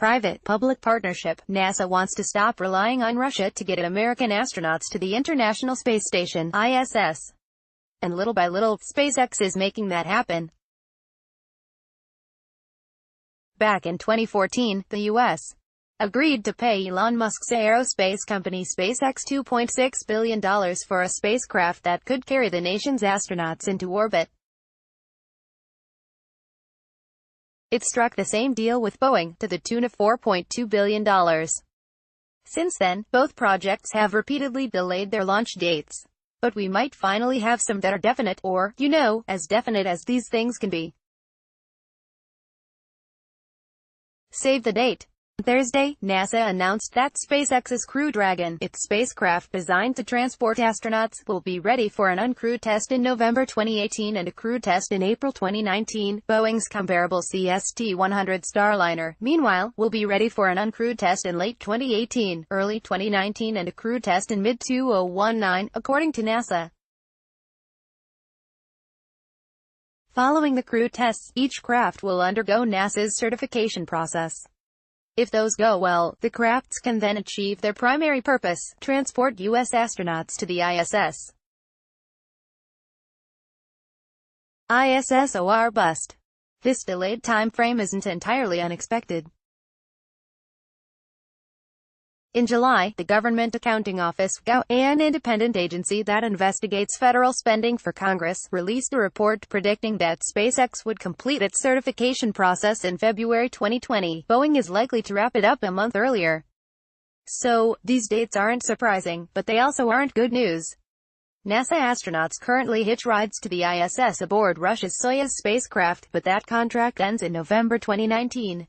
private-public partnership. NASA wants to stop relying on Russia to get American astronauts to the International Space Station, ISS. And little by little, SpaceX is making that happen. Back in 2014, the U.S. agreed to pay Elon Musk's aerospace company SpaceX $2.6 billion for a spacecraft that could carry the nation's astronauts into orbit. It struck the same deal with Boeing, to the tune of $4.2 billion. Since then, both projects have repeatedly delayed their launch dates. But we might finally have some that are definite, or, as definite as these things can be. Save the date. On Thursday, NASA announced that SpaceX's Crew Dragon, its spacecraft designed to transport astronauts, will be ready for an uncrewed test in November 2018 and a crewed test in April 2019. Boeing's comparable CST-100 Starliner, meanwhile, will be ready for an uncrewed test in late 2018, early 2019 and a crewed test in mid-2019, according to NASA. Following the crew tests, each craft will undergo NASA's certification process. If those go well, the crafts can then achieve their primary purpose, transport U.S. astronauts to the ISS. ISS or bust. This delayed time frame isn't entirely unexpected. In July, the Government Accounting Office, GAO, an independent agency that investigates federal spending for Congress, released a report predicting that SpaceX would complete its certification process in February 2020. Boeing is likely to wrap it up a month earlier. So, these dates aren't surprising, but they also aren't good news. NASA astronauts currently hitch rides to the ISS aboard Russia's Soyuz spacecraft, but that contract ends in November 2019.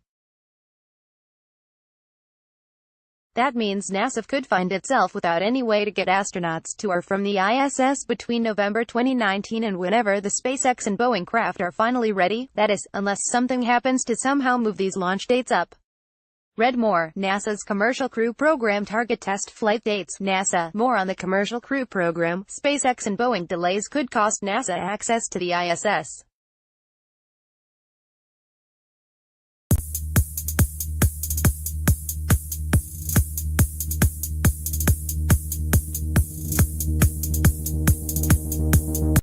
That means NASA could find itself without any way to get astronauts to or from the ISS between November 2019 and whenever the SpaceX and Boeing craft are finally ready, that is, unless something happens to somehow move these launch dates up. Read more. NASA's Commercial Crew Program target test flight dates. NASA. More on the Commercial Crew Program. SpaceX and Boeing delays could cost NASA access to the ISS.